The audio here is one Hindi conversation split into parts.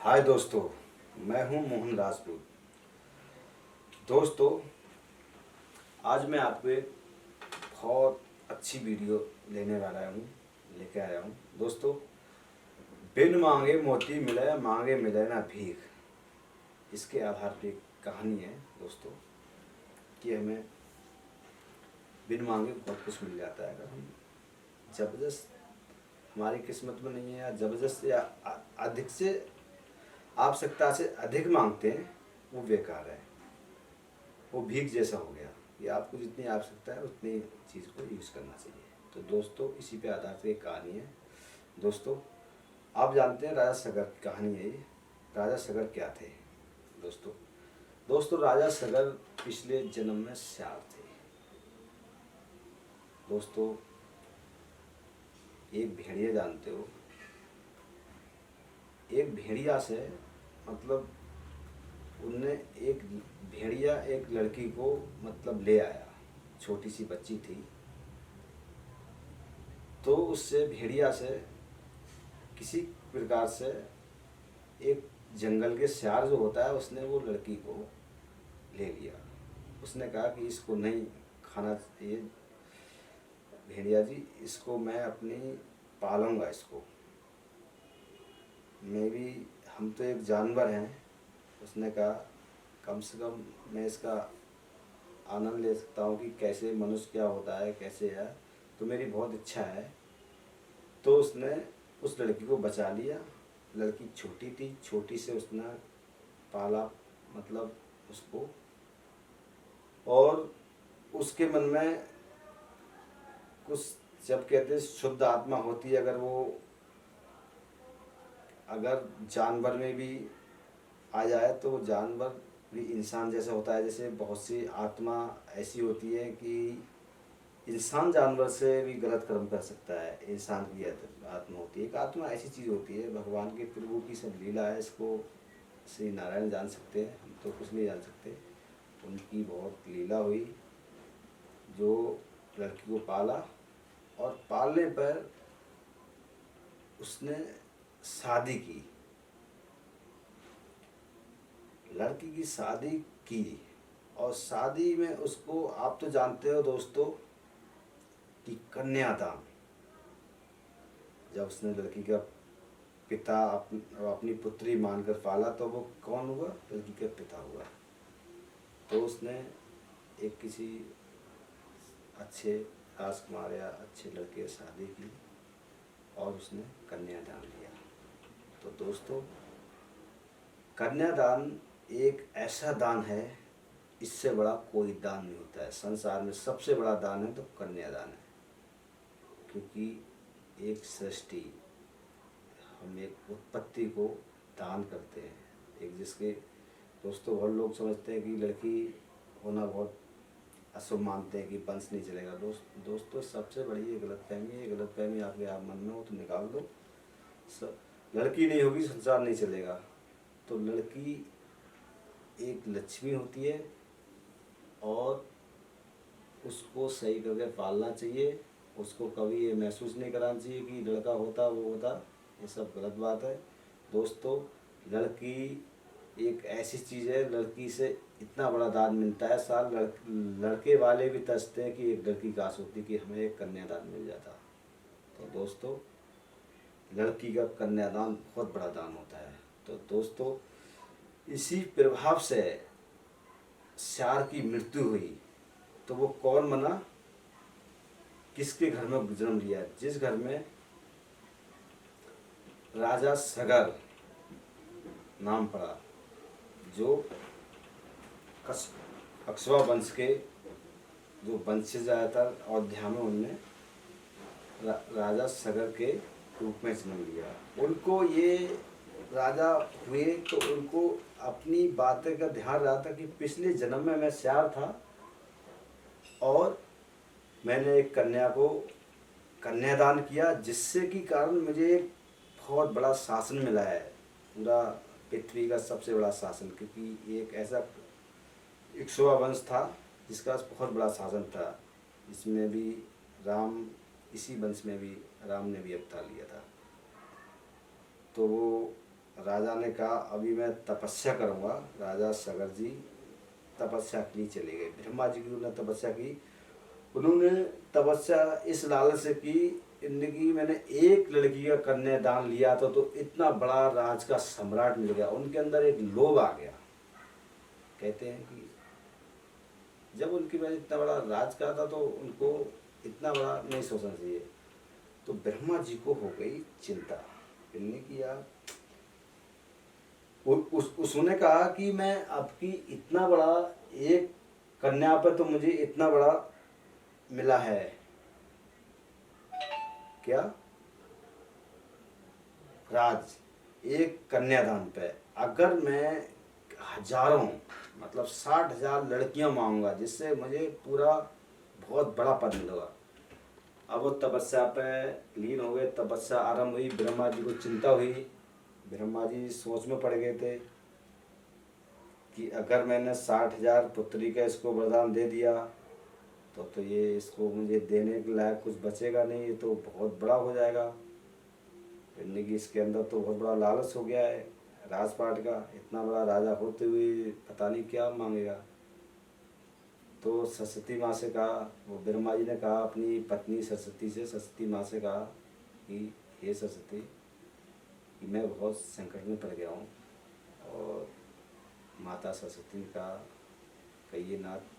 हाय दोस्तों, मैं हूं मोहन राजपूत। दोस्तों, आज मैं आपको एक बहुत अच्छी वीडियो लेके आया हूं। दोस्तों, बिन मांगे मोती मिले, मांगे मिले ना भीख। इसके आधार पर एक कहानी है दोस्तों कि हमें बिन मांगे बहुत कुछ मिल जाता है। अगर हम ज़बरदस्त हमारी किस्मत में नहीं है या ज़बरदस्त या अधिक से आवश्यकता से अधिक मांगते हैं, वो बेकार है। वो भीख जैसा हो गया कि आपको जितनी आवश्यकता है उतनी चीज़ को यूज़ करना चाहिए। तो दोस्तों, इसी पे आधारित एक कहानी है। दोस्तों, आप जानते हैं राजा सगर की कहानी है ये। राजा सगर क्या थे दोस्तों? दोस्तों, राजा सगर पिछले जन्म में श्यार थे। दोस्तों, एक भेड़िया जानते हो, एक भेड़िया से मतलब उनने एक भेड़िया एक लड़की को मतलब ले आया। छोटी सी बच्ची थी, तो उससे भेड़िया से किसी प्रकार से एक जंगल के सियार जो होता है उसने वो लड़की को ले लिया। उसने कहा कि इसको नहीं खाना चाहिए भेड़िया जी, इसको मैं अपनी पालूंगा, इसको मैं भी, हम तो एक जानवर हैं। उसने कहा कम से कम मैं इसका आनंद ले सकता हूँ कि कैसे मनुष्य क्या होता है, कैसे है, तो मेरी बहुत इच्छा है। तो उसने उस लड़की को बचा लिया। लड़की छोटी थी, छोटी से उसने पाला मतलब उसको, और उसके मन में कुछ, जब कहते हैं शुद्ध आत्मा होती है, अगर जानवर में भी आ जाए तो वो जानवर भी इंसान जैसा होता है। जैसे बहुत सी आत्मा ऐसी होती है कि इंसान जानवर से भी गलत कर्म कर सकता है। इंसान की आत्मा होती है, एक आत्मा ऐसी चीज़ होती है। भगवान के प्रभु की सब लीला है, इसको श्री नारायण जान सकते हैं, हम तो कुछ नहीं जान सकते। उनकी बहुत लीला हुई, जो लड़की को पाला, और पालने पर उसने शादी की, लड़की की शादी की। और शादी में उसको, आप तो जानते हो दोस्तों कि कन्यादान, जब उसने लड़की का पिता अपनी पुत्री मानकर पाला, तो वो कौन हुआ? लड़की का पिता हुआ। तो उसने एक किसी अच्छे राजकुमार या अच्छे लड़के से शादी की और उसने कन्यादान लिया। तो दोस्तों, कन्यादान एक ऐसा दान है, इससे बड़ा कोई दान नहीं होता है संसार में। सबसे बड़ा दान है तो कन्यादान है, क्योंकि एक सृष्टि, हम एक उत्पत्ति को दान करते हैं। एक जिसके दोस्तों, बहुत लोग समझते हैं कि लड़की होना बहुत अशुभ मानते हैं कि वंश नहीं चलेगा। दोस्तों, सबसे बड़ी ये गलतफहमी है। गलतफहमी आपके आप मन में हो तो निकाल दो। लड़की नहीं होगी संसार नहीं चलेगा। तो लड़की एक लक्ष्मी होती है और उसको सही करके पालना चाहिए। उसको कभी ये महसूस नहीं कराना चाहिए कि लड़का होता वो होता, ये सब गलत बात है। दोस्तों, लड़की एक ऐसी चीज़ है, लड़की से इतना बड़ा दान मिलता है। लड़के वाले भी तरसते हैं कि एक लड़की काश होती कि हमें एक कन्यादान मिल जाता। तो दोस्तों, लड़की का कन्यादान बहुत बड़ा दान होता है। तो दोस्तों, इसी प्रभाव से श्यार की मृत्यु हुई। तो वो कौन बना, किसके घर में जन्म लिया? जिस घर में राजा सगर नाम पड़ा, जो अक्षवा वंश के जो वंशज आया था अयोध्या में, उनने राजा सगर के रूप में जन्म लिया। उनको ये राजा हुए तो उनको अपनी बातें का ध्यान रहा था कि पिछले जन्म में मैं श्यार था और मैंने एक कन्या को कन्यादान किया, जिससे कि कारण मुझे एक बहुत बड़ा शासन मिला है, पूरा पृथ्वी का सबसे बड़ा शासन। क्योंकि एक ऐसा इक्ष्वा वंश था जिसका बहुत बड़ा शासन था, जिसमें भी राम, इसी वंश में भी राम ने भी अवतार लिया था। तो वो राजा ने कहा अभी मैं तपस्या करूँगा। राजा सगर जी तपस्या के लिए चले गए। ब्रह्मा जी की उन्होंने तपस्या की। उन्होंने तपस्या इस लालच से की इनकी मैंने एक लड़की का कन्यादान लिया था तो इतना बड़ा राज का सम्राट मिल गया। उनके अंदर एक लोभ आ गया। कहते हैं कि जब उनकी मैंने इतना बड़ा राज करा था तो उनको इतना बड़ा नहीं सोचना चाहिए। तो ब्रह्मा जी को हो गई चिंता। इनने किया उसने कहा कि मैं आपकी इतना बड़ा एक कन्या पर तो मुझे इतना बड़ा मिला है क्या राज एक कन्यादान पे। अगर मैं हजारों मतलब 60,000 लड़कियां मांगूंगा जिससे मुझे पूरा बहुत बड़ा पद मिलेगा। अब वो तपस्या पे लीन हो गए। तपस्या आरंभ हुई। ब्रह्मा जी को चिंता हुई। ब्रह्मा जी सोच में पड़ गए थे कि अगर मैंने 60,000 पुत्री का इसको वरदान दे दिया तो ये इसको मुझे देने के लायक कुछ बचेगा नहीं। ये तो बहुत बड़ा हो जाएगा। कि इसके अंदर तो बहुत बड़ा लालच हो गया है राजपाट का। इतना बड़ा राजा होते हुए पता नहीं क्या मांगेगा। तो सरस्वती माँ से कहा, वो ब्रह्मा जी ने कहा अपनी पत्नी सरस्वती से, सरस्वती माँ से कहा कि हे सरस्वती कि मैं बहुत संकट में पड़ गया हूँ। और माता सरस्वती ने कहा कहिए नाथ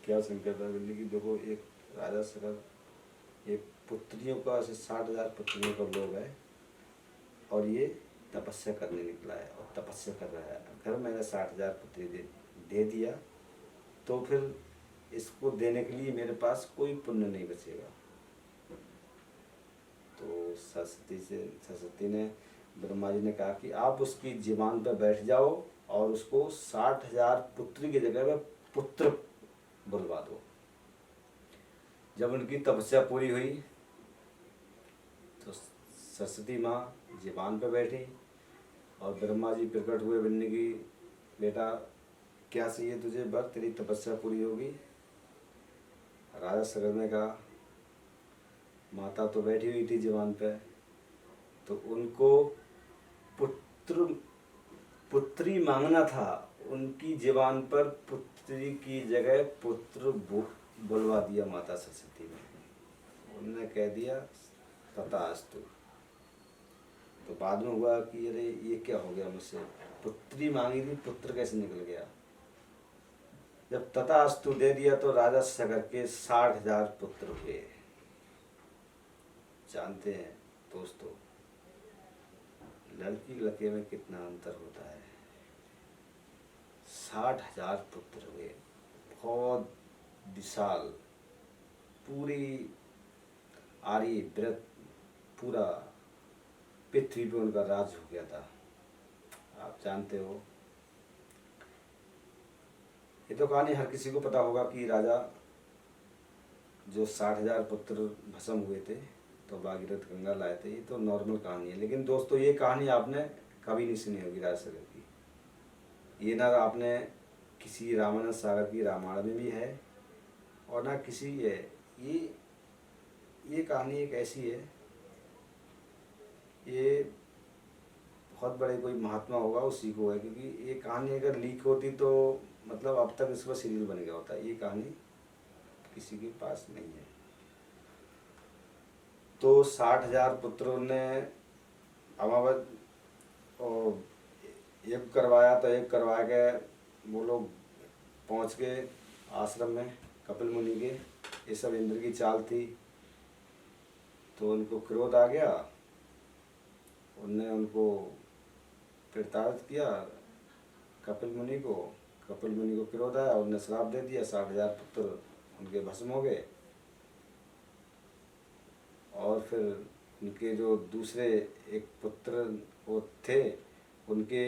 क्या संकट है। बोली कि देखो एक राजा सगर एक पुत्रियों का ऐसे 60,000 पुत्रियों का लोग है और ये तपस्या करने निकला है और तपस्या कर रहा है। अगर मैंने 60,000 पुत्री दे दिया तो फिर इसको देने के लिए मेरे पास कोई पुण्य नहीं बचेगा। तो सरस्वती ने ब्रह्मा जी ने कहा कि आप उसकी जीवान पर बैठ जाओ और उसको 60,000 पुत्री की जगह में पुत्र बुलवा दो। जब उनकी तपस्या पूरी हुई तो सरस्वती माँ जीवान पर बैठी और ब्रह्मा जी प्रकट हुए। बनने की बेटा क्या चाहिए तुझे बर, तेरी तपस्या पूरी होगी। राजा सगर ने कहा माता तो बैठी हुई थी जीवान पे तो उनको पुत्री मांगना था। उनकी जीवान पर पुत्री की जगह पुत्र बुलवा दिया माता सरस्वती ने। उन्होंने कह दिया तथास्तु। तो बाद में हुआ कि अरे ये क्या हो गया मुझसे, पुत्री मांगी थी पुत्र कैसे निकल गया। जब तथास्तु दे दिया तो राजा सगर के 60,000 पुत्र हुए। जानते हैं दोस्तों लड़की लड़के में कितना अंतर होता है। 60,000 पुत्र हुए। बहुत विशाल पूरी आर्य व्रत पूरा पृथ्वी पे उनका राज हो गया था। आप जानते हो ये तो कहानी हर किसी को पता होगा कि राजा जो 60,000 पुत्र भस्म हुए थे तो भागीरथ गंगा लाए थे। ये तो नॉर्मल कहानी है। लेकिन दोस्तों ये कहानी आपने कभी नहीं सुनी होगी राजा सगर की। ये ना आपने किसी रामानंद सागर की रामायण में भी है और ना किसी है। ये कहानी एक ऐसी है, ये बहुत बड़े कोई महात्मा होगा उसी को है। क्योंकि ये कहानी अगर लीक होती तो मतलब अब तक इसका सीरियल बन गया होता। ये कहानी किसी के पास नहीं है। तो 60,000 पुत्रों ने अमावत और यज्ञ करवाया। तो यज्ञ करवा के वो लोग पहुँच गए आश्रम में कपिल मुनि के। ये सब इंद्र की चाल थी। तो उनको क्रोध आ गया। उनने उनको प्रताड़ित किया कपिल मुनि को। कपिल मुनि को क्रोध आया, उनने श्राप दे दिया। 60,000 पुत्र उनके भस्म हो गए। और फिर उनके जो दूसरे एक पुत्र वो थे उनके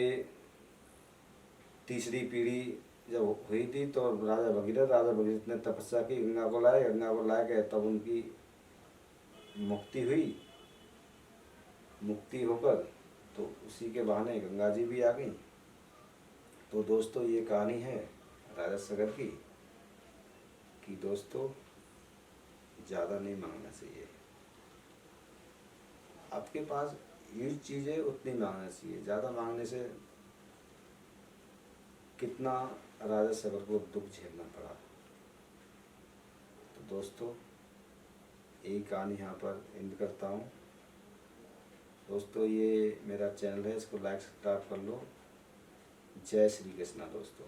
तीसरी पीढ़ी जब हुई थी तो राजा भगीरथ ने तपस्या की, गंगा को लाए गए। तब उनकी मुक्ति हुई। मुक्ति होकर तो उसी के बहाने गंगा जी भी आ गई। तो दोस्तों ये कहानी है राजा सगर की कि दोस्तों ज़्यादा नहीं मांगना चाहिए। आपके पास यूज चीज़ें उतनी मांगना चाहिए, ज़्यादा मांगने से कितना राजा सबर को दुख झेलना पड़ा। तो दोस्तों यही कहानी यहाँ पर एंड करता हूँ। दोस्तों ये मेरा चैनल है, इसको लाइक सब्सक्राइब कर लो। जय श्री कृष्णा दोस्तों।